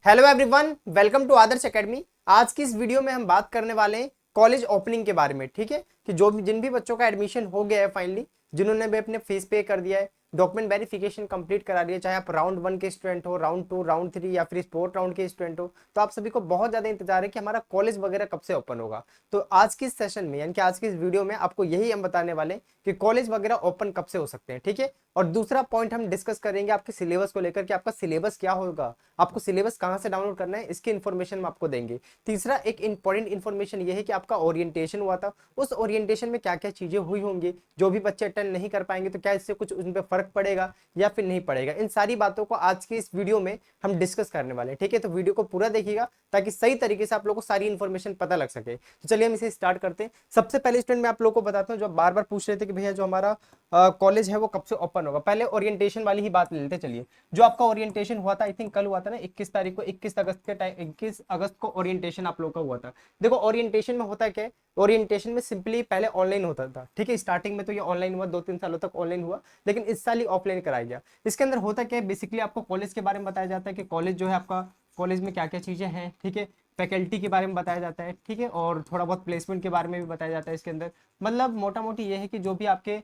Hello everyone, welcome to Adarsh academy. आज की इस वीडियो में हम बात करने वाले हैं कॉलेज ओपनिंग के बारे में। ठीक है कि जिन भी बच्चों का एडमिशन हो गया है फाइनली, जिन्होंने भी अपने फीस पे कर दिया है, डॉक्यूमेंट वेरिफिकेशन कंप्लीट करा दिया, चाहे आप राउंड 1 के स्टूडेंट हो, राउंड 2, राउंड 3 या फिर स्पोर्ट राउंड के स्टूडेंट हो, तो आप सभी को बहुत ज्यादा इंतजार है कि हमारा कॉलेज वगैरह कब से ओपन होगा। तो आज की इस सेशन में यानी कि आज की इस वीडियो में आपको यही हम बताने वाले हैं कि कॉलेज वगैरह ओपन कब से हो सकते हैं। ठीक है, और दूसरा पॉइंट हम डिस्कस करेंगे आपके सिलेबस को लेकर कि आपका सिलेबस क्या होगा, आपको सिलेबस कहां से डाउनलोड करना है, इसकी इन्फॉर्मेशन हम आपको देंगे। तीसरा एक इंपॉर्टेंट इन्फॉर्मेशन ये है कि आपका ओरिएंटेशन हुआ था, उस ओरिएंटेशन में क्या क्या चीजें हुई होंगी, जो भी बच्चे अटेंड नहीं कर पाएंगे तो क्या इससे कुछ उन पर फर्क पड़ेगा या फिर नहीं पड़ेगा। इन सारी बातों को आज की इस वीडियो में हम डिस्कस करने वाले हैं। ठीक है, तो वीडियो को पूरा देखिएगा ताकि सही तरीके से आप लोगों को सारी इन्फॉर्मेशन पता लग सके। तो चलिए हम इसे स्टार्ट करते हैं। सबसे पहले स्टूडेंट मैं आप लोगों को बताता हूँ, जो बार बार पूछ रहे थे कि भैया जो हमारा कॉलेज है वो कब से ओपन होगा। पहले ओरिएंटेशन वाली ही बात ले लेते। चलिए, जो आपका ओरिएंटेशन हुआ था, आई थिंक कल हुआ था ना, 21 तारीख को, 21 अगस्त के टाइम, 21 अगस्त को ओरिएंटेशन आप लोगों का हुआ था। देखो ओरिएंटेशन में होता क्या है, ओरिएंटेशन में सिंपली पहले ऑनलाइन होता था। ठीक है, स्टार्टिंग में तो ये ऑनलाइन हुआ, 2-3 सालों तक ऑनलाइन हुआ, लेकिन इस साल ही ऑफलाइन कराया गया। इसके अंदर होता क्या है, बेसिकली आपको कॉलेज के बारे में बताया जाता है कि कॉलेज जो है आपका, कॉलेज में क्या क्या चीजें हैं। ठीक है, फैकल्टी के बारे में बताया जाता है। ठीक है, और थोड़ा बहुत प्लेसमेंट के बारे में भी बताया जाता है इसके अंदर। मतलब मोटा मोटी ये है कि जो भी आपके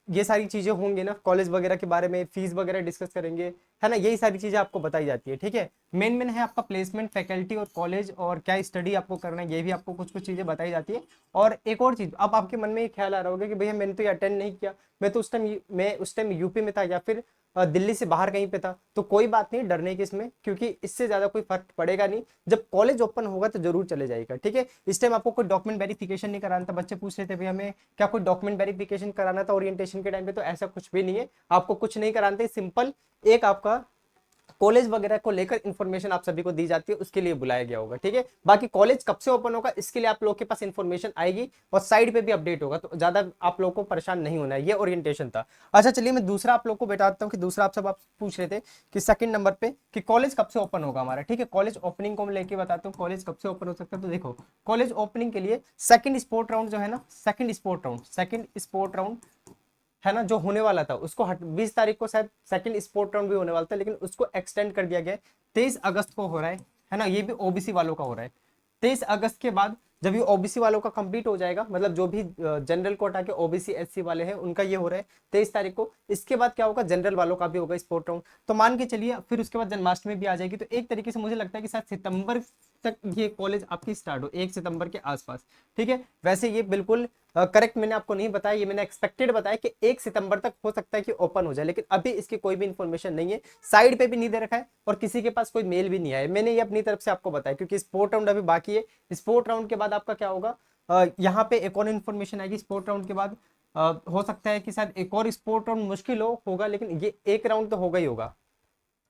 ये सारी चीजें होंगी ना, कॉलेज वगैरह के बारे में, फीस वगैरह डिस्कस करेंगे, है ना, यही सारी चीजें आपको बताई जाती है। ठीक है, मेन मेन है आपका प्लेसमेंट, फैकल्टी और कॉलेज, और क्या स्टडी आपको करना है, ये भी आपको कुछ कुछ चीजें बताई जाती है। और एक और चीज, अब आपके मन में ये ख्याल आ रहा होगा कि भैया मैंने तो ये अटेंड नहीं किया, मैं उस टाइम यूपी में था या फिर दिल्ली से बाहर कहीं पे था। तो कोई बात नहीं डरने की इसमें, क्योंकि इससे ज्यादा कोई फर्क पड़ेगा नहीं। जब कॉलेज ओपन होगा तो जरूर चले जाएगा। ठीक है, इस टाइम आपको कोई डॉक्यूमेंट वेरिफिकेशन नहीं कराना था। बच्चे पूछ रहे थे भैया हमें क्या कोई डॉक्यूमेंट वेरिफिकेशन कराना था ओरिएंटेशन के टाइम पे, तो ऐसा कुछ भी नहीं है, आपको कुछ नहीं कराना था। सिंपल एक आपका कॉलेज वगैरह को लेकर इंफॉर्मेशन आप सभी को दी जाती है, उसके लिए बुलाया गया होगा। ठीक है, बाकी कॉलेज कब से ओपन होगा इसके लिए आप लोगों के पास इंफॉर्मेशन आएगी और साइड पे भी अपडेट होगा, तो ज्यादा आप लोगों को परेशान नहीं होना है। ये ओरिएंटेशन था। अच्छा चलिए मैं दूसरा आप लोग को बताता हूँ कि दूसरा आप पूछ रहे थे कि सेकंड नंबर पे कि कॉलेज कब से ओपन होगा हमारा। ठीक है, कॉलेज ओपनिंग को मैं लेके बताता हूँ कॉलेज कब से ओपन हो सकता है। तो देखो, कॉलेज ओपनिंग के लिए सेकंड स्पोर्ट राउंड जो है ना, सेकंड स्पोर्ट राउंड है ना, जो होने वाला था उसको 20 तारीख को शायद सेकंड स्पोर्ट राउंड भी होने वाला था, लेकिन उसको एक्सटेंड कर दिया गया है। 23 अगस्त को हो रहा है ना, ये भी ओबीसी वालों का हो रहा है। 23 अगस्त के बाद जब ये ओबीसी वालों का कंप्लीट हो जाएगा, मतलब जो भी जनरल कोटा के ओबीसी एससी वाले हैं उनका ये हो रहा है 23 तारीख को। इसके बाद क्या होगा, जनरल वालों का भी होगा स्पोर्ट राउंड। तो मान के चलिए फिर उसके बाद जन्माष्टमी भी आ जाएगी। तो एक तरीके से मुझे लगता है कि शायद सितंबर तक ये कॉलेज आपकी स्टार्ट हो, 1 सितंबर के आसपास। ठीक है, वैसे ये बिल्कुल करेक्ट मैंने आपको नहीं बताया, ये मैंने एक्सपेक्टेड बताया कि 1 सितंबर तक हो सकता है कि ओपन हो जाए, लेकिन अभी इसकी कोई भी इंफॉर्मेशन नहीं है, साइड पे भी नहीं दे रखा है और किसी के पास कोई मेल भी नहीं आया। मैंने ये अपनी तरफ से आपको बताया, क्योंकि स्पोर्ट राउंड अभी बाकी है। स्पोर्ट राउंड के बाद आपका क्या होगा, यहाँ पे एक और इन्फॉर्मेशन आएगी स्पोर्ट राउंड के बाद। हो सकता है कि शायद एक और स्पोर्ट राउंड मुश्किल होगा, लेकिन ये एक राउंड तो होगा ही होगा।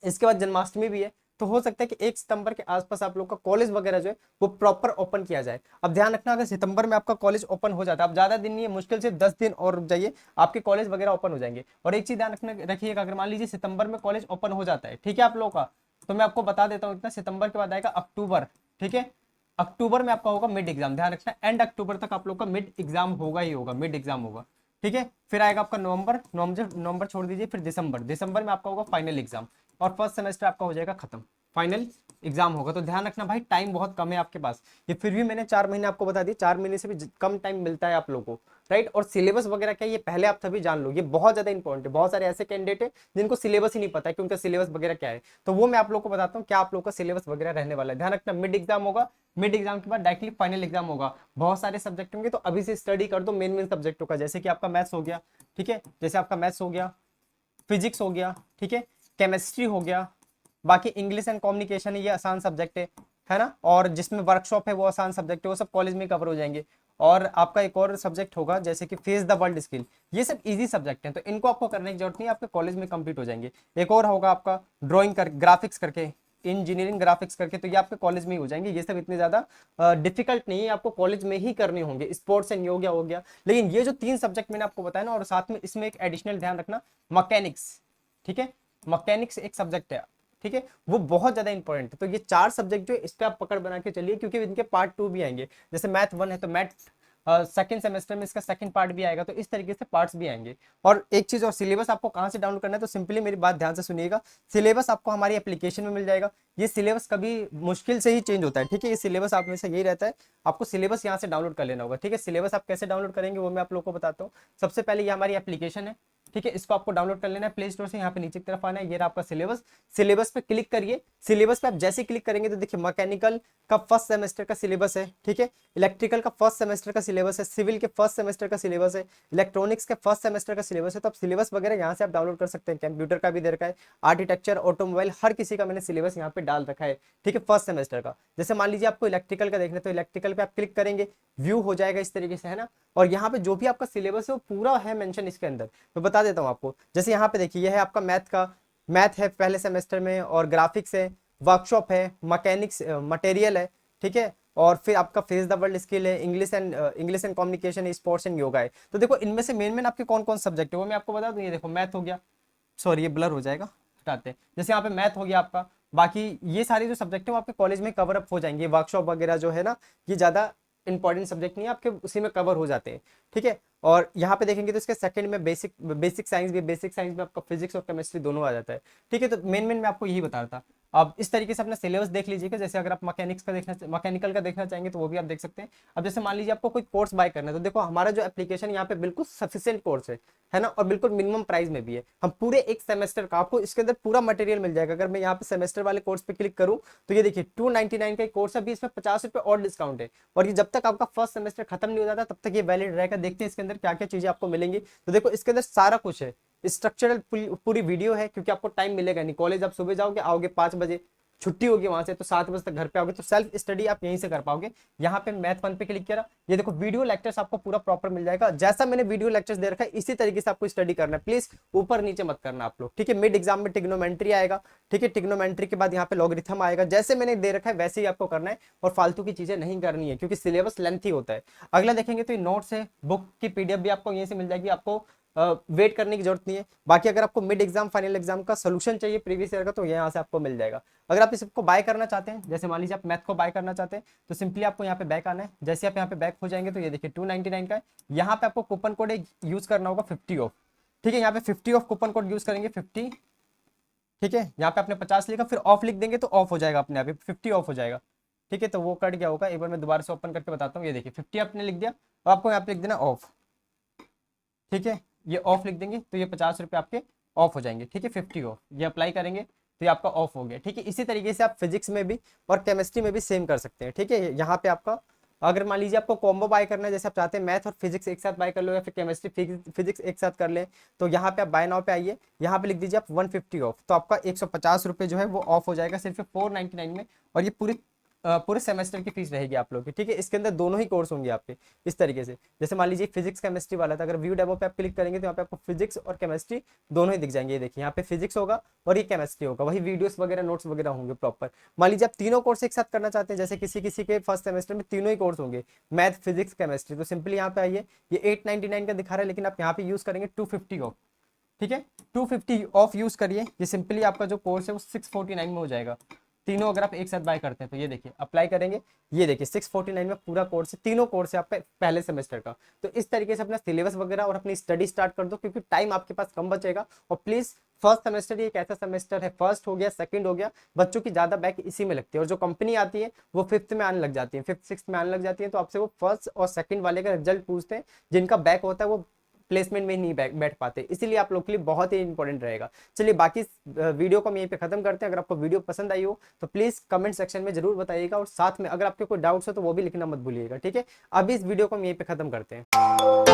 इसके बाद जन्माष्टमी भी है, तो हो सकता है कि 1 सितंबर के आसपास आप लोग का कॉलेज वगैरह जो है वो प्रॉपर ओपन किया जाए। अब ध्यान रखना, अगर सितंबर में आपका कॉलेज ओपन हो जाता है, अब ज्यादा दिन नहीं है, मुश्किल से 10 दिन और रुक जाइए, आपके कॉलेज वगैरह ओपन हो जाएंगे। और एक चीज ध्यान रखिएगा, अगर मान लीजिए सितंबर में कॉलेज ओपन हो जाता है, ठीक है, आप लोगों का, तो मैं आपको बता देता हूँ इतना, सितंबर के बाद आएगा अक्टूबर। ठीक है, अक्टूबर में आपका होगा मिड एग्जाम, ध्यान रखना एंड अक्टूबर तक आप लोग का मिड एग्जाम होगा ही होगा, मिड एग्जाम होगा। ठीक है, फिर आएगा आपका नवंबर छोड़ दीजिए, फिर दिसंबर में आपका होगा फाइनल एग्जाम, और फर्स्ट सेमेस्टर आपका हो जाएगा खत्म, फाइनल एग्जाम होगा। तो ध्यान रखना भाई, टाइम बहुत कम है आपके पास। ये फिर भी मैंने 4 महीने आपको बता दिए, 4 महीने से भी कम टाइम मिलता है आप लोगों को, राइट। और सिलेबस वगैरह क्या है, ये पहले आप सभी जान लो, ये बहुत ज्यादा इंपॉर्टेंट है। बहुत सारे ऐसे कैंडिडेट है जिनको सिलेबस ही नहीं पता है कि उनका सिलेबस वगैरह क्या है, तो वो मैं आप लोग को बताता हूँ क्या आप लोग का सिलेबस वगैरह रहने वाला है। ध्यान रखना, मिड एग्जाम होगा, मिड एग्जाम के बाद डायरेक्टली फाइनल एग्जाम होगा। बहुत सारे सब्जेक्ट होंगे, तो अभी से स्टडी कर दो मेन मेन सब्जेक्टों का, जैसे कि आपका मैथ्स हो गया। ठीक है, जैसे आपका मैथ्स हो गया, फिजिक्स हो गया, ठीक है, केमिस्ट्री हो गया, बाकी इंग्लिश एंड कम्युनिकेशन ये आसान सब्जेक्ट है ना, और जिसमें वर्कशॉप है वो आसान सब्जेक्ट है, वो सब कॉलेज में कवर हो जाएंगे। और आपका एक और सब्जेक्ट होगा जैसे कि फेस द वर्ल्ड स्किल, ये सब इजी सब्जेक्ट हैं, तो इनको आपको करने की जरूरत नहीं है, आपके कॉलेज में कंप्लीट हो जाएंगे। एक और होगा आपका ड्राइंग कर ग्राफिक्स करके, इंजीनियरिंग ग्राफिक्स करके, तो ये आपके कॉलेज में ही हो जाएंगे। ये सब इतने ज्यादा डिफिकल्ट नहीं है, आपको कॉलेज में ही करने होंगे। स्पोर्ट्स एंड योगा हो गया, लेकिन ये जो 3 सब्जेक्ट मैंने आपको बताया ना, और साथ में इसमें एक एडिशनल ध्यान रखना, मैकेनिक्स। ठीक है, मैकेनिक्स एक सब्जेक्ट है, ठीक है, वो बहुत ज्यादा इंपॉर्टेंट है। तो ये 4 सब्जेक्ट जो है इस पे आप पकड़ बना के चलिए, क्योंकि इनके पार्ट 2 भी आएंगे। जैसे मैथ 1 है तो मैथ सेकंड सेमेस्टर में इसका सेकंड पार्ट भी आएगा, तो इस तरीके से पार्ट्स भी आएंगे। और एक चीज और, सिलेबस आपको कहाँ से डाउनलोड करना है, तो सिंपली मेरी बात ध्यान से सुनिएगा, सिलेबस आपको हमारी एप्लीकेशन में मिल जाएगा। ये सिलेबस कभी मुश्किल से ही चेंज होता है, ठीक है, ये सिलेबस आप में से यही रहता है, आपको सिलेबस यहाँ से डाउनलोड कर लेना होगा, ठीक है। सिलेबस आप कैसे डाउनलोड करेंगे वो मैं आप लोगों को बताता हूँ। सबसे पहले ये हमारी एप्लीकेशन है, ठीक है, इसको आपको डाउनलोड कर लेना है प्ले स्टोर से, यहाँ पे नीचे की तरफ आना है, ये रहा आपका सिलेबस। सिलेबस पे क्लिक करिए, सिलेबस पे आप जैसे क्लिक करेंगे तो देखिए मैकेनिकल का फर्स्ट सेमेस्टर का सिलेबस है, ठीक है, इलेक्ट्रिकल का फर्स्ट सेमेस्टर का सिलेबस है, सिविल के फर्स्ट सेमेस्टर का सिलेबस है, इलेक्ट्रॉनिक्स के फर्स्ट सेमेस्टर का सिलेबस है। तो आप सिलेबस वगैरह यहाँ से आप डाउनलोड कर सकते हैं, कंप्यूटर का भी दे रखा है, आर्किटेक्चर, ऑटोमोबाइल, हर किसी का मैंने सिलेबस यहाँ पे डाल रखा है, ठीक है, फर्स्ट सेमेस्टर का। जैसे मान लीजिए आपको इलेक्ट्रिकल का देखना है, तो इलेक्ट्रिकल पे आप क्लिक करेंगे, व्यू हो जाएगा इस तरीके से, है ना। और यहाँ पे जो भी आपका सिलेबस है वो पूरा है मेंशन इसके अंदर, मैं बता देता हूँ आपको। जैसे यहाँ पे देखिए, ये है आपका मैथ का, मैथ है पहले सेमेस्टर में, और ग्राफिक्स है, वर्कशॉप है, मैकेनिक्स मटेरियल है, ठीक है, और फिर आपका फेस द वर्ल्ड स्किल है, English and communication, sports and yoga है। तो देखो इनमें से मेन आपके कौन कौन सब्जेक्ट है वो मैं आपको बता दूं। ये देखो मैथ हो गया, सॉरी ये ब्लर हो जाएगा, हटाते हैं। जैसे यहाँ पे मैथ हो गया आपका, बाकी ये सारे जो सब्जेक्ट है वो आपके कॉलेज में कवर अप हो जाएंगे। वर्कशॉप वगैरह जो है ना, ये ज्यादा इंपॉर्टेंट सब्जेक्ट नहीं है, आपके उसी में कवर हो जाते हैं, ठीक है। और यहाँ पे देखेंगे तो इसके सेकंड में बेसिक साइंस भी, बेसिक साइंस में आपका फिजिक्स और केमिस्ट्री दोनों आ जाता है, ठीक है। तो मेन मैं आपको यही बता रहा था। अब इस तरीके से अपना सिलेबस देख लीजिएगा। जैसे अगर आप मैकेनिकल का देखना चाहेंगे तो वो भी आप देख सकते हैं। अब जैसे मान लीजिए आपको कोई कोर्स बाय करना है, तो देखो हमारा जो एप्लीकेशन यहाँ पे बिल्कुल सफिशिएंट कोर्स है ना, और बिल्कुल मिनिमम प्राइस में भी है। हम पूरे एक सेमेस्टर का आपको इसके अंदर पूरा मटेरियल मिल जाएगा। अगर मैं यहाँ पे सेमेस्टर वाले कोर्स पे क्लिक करूँ तो ये देखिए 299 का कोर्स है, अभी इसमें 50 रुपए और डिस्काउंट है, और ये जब तक आपका फर्स्ट सेमेस्टर खत्म नहीं हो जाता तब तक ये वैलिड रहेगा। देखते हैं इसके अंदर क्या क्या चीजें आपको मिलेंगी। तो देखो इसके अंदर सारा कुछ है, स्ट्रक्चरल पूरी वीडियो है, क्योंकि आपको टाइम मिलेगा नहीं। कॉलेज आप सुबह जाओगे, आओगे 5 बजे, छुट्टी होगी वहां से तो 7 बजे तक घर पे आओगे, तो सेल्फ स्टडी आप यहीं से कर पाओगे। यहाँ पे मैथ 1 पे क्लिक किया, ये देखो वीडियो लेक्चर्स आपको पूरा प्रॉपर मिल जाएगा। जैसा मैंने वीडियो लेक्चर्स दे रखा है इसी तरीके से आपको स्टडी करना है, प्लीज ऊपर नीचे मत करना आप लोग, ठीक है। मिड एग्जाम में ट्रिग्नोमेट्री आएगा, ठीक है, ट्रिग्नोमेट्री के बाद यहाँ पे लॉगरिथम आएगा, जैसे मैंने दे रखा है वैसे ही आपको करना है, और फालतू की चीजें नहीं करनी है क्योंकि सिलेबस लेंथी होता है। अगला देखेंगे तो ये नोट्स है, बुक की पीडीएफ भी आपको यहीं से मिल जाएगी, आपको वेट करने की जरूरत नहीं है। बाकी अगर आपको मिड एग्जाम फाइनल एग्जाम का सोल्यूशन चाहिए प्रीवियस ईयर का, तो यहाँ से आपको मिल जाएगा। अगर आप इसको बाय करना चाहते हैं, जैसे मान लीजिए आप मैथ को बाय करना चाहते हैं, तो सिंपली आपको यहाँ पे बैक आना है। जैसे आप यहाँ पे बैक हो जाएंगे तो ये देखिए 299 का है। यहाँ पे आपको कूपन कोड यूज करना होगा 50 ऑफ, ठीक है। यहाँ पे 50 ऑफ कूपन कोड यूज करेंगे 50, ठीक है। यहाँ पे आपने 50 लिखा, फिर ऑफ लिख देंगे तो ऑफ हो जाएगा अपने आप, 50 ऑफ हो जाएगा, ठीक है। तो वो कट गया होगा, एक बार मैं दोबारा से ओपन करके बताता हूँ। ये देखिए 50 आपने लिख दिया, और आपको यहाँ पे लिख देना ऑफ, ठीक है। ये ऑफ लिख देंगे तो ये 50 रुपये आपके ऑफ हो जाएंगे, ठीक है। 50 ऑफ, ये अप्लाई करेंगे तो ये आपका ऑफ हो गया, ठीक है। इसी तरीके से आप फिजिक्स में भी और केमिस्ट्री में भी सेम कर सकते हैं, ठीक है। यहाँ पे आपका अगर मान लीजिए आपको कॉम्बो बाय करना है, जैसे आप चाहते हैं मैथ और फिजिक्स एक साथ बाय कर लो, या फिर केमिस्ट्री फिजिक्स एक साथ कर लें, तो यहाँ पे आप बाय नाउ पे आइए, यहाँ पे लिख दीजिए आप 150 ऑफ, तो आपका 150 रुपये जो है वो ऑफ हो जाएगा सिर्फ 499 में। और ये पूरे सेमेस्टर की फीस रहेगी आप लोग की, ठीक है। इसके अंदर दोनों ही कोर्स होंगे आपके इस तरीके से। जैसे मान लीजिए फिजिक्स केमिस्ट्री वाला था, अगर व्यू डेमो पे आप क्लिक करेंगे तो यहाँ पे आपको फिजिक्स और केमिस्ट्री दोनों ही दिख जाएंगे। ये देखिए यहाँ पे फिजिक्स होगा और ये केमिस्ट्री होगा, वही वीडियोस वगैरह नोट्स वगैरह होंगे प्रॉपर। मान लीजिए आप तीनों कोर्स एक साथ करना चाहते हैं, जैसे किसी किसी के फर्स्ट सेमेस्टर में तीनों ही कोर्स होंगे, मैथ फिजिक्स केमिस्ट्री, तो सिंपली यहाँ पे आइए, ये 899 का दिखा रहा है, लेकिन आप यहाँ पे यूज करेंगे 250 ऑफ, ठीक है। 250 ऑफ यूज करिए, ये सिंपली आपका जो कोर्स है वो 649 में हो जाएगा। तीनों अगर आप एक साथ बाय करते हैं तो ये देखिए अप्लाई करेंगे, ये देखिए 649 में पूरा कोर्स है, तीनों कोर्स है आपका पहले सेमेस्टर का। तो इस तरीके से अपना सिलेबस वगैरह और अपनी स्टडी स्टार्ट कर दो, क्योंकि टाइम आपके पास कम बचेगा। और प्लीज फर्स्ट सेमेस्टर ये एक ऐसा सेमेस्टर है, फर्स्ट हो गया सेकंड हो गया, बच्चों की ज्यादा बैक इसी में लगती है, और जो कंपनी आती है वो फिफ्थ में आने लग जाती है, फिफ्थ सिक्स में आने लग जाती है। तो आपसे वो फर्स्ट और सेकंड वाले का रिजल्ट पूछते हैं, जिनका बैक होता है वो प्लेसमेंट में नहीं बैठ पाते, इसीलिए आप लोग के लिए बहुत ही इंपॉर्टेंट रहेगा। चलिए बाकी वीडियो को हम यहीं पे खत्म करते हैं। अगर आपको वीडियो पसंद आई हो तो प्लीज कमेंट सेक्शन में जरूर बताइएगा, और साथ में अगर आपके कोई डाउट्स हो तो वो भी लिखना मत भूलिएगा, ठीक है। अभी इस वीडियो को हम यहीं पे खत्म करते हैं।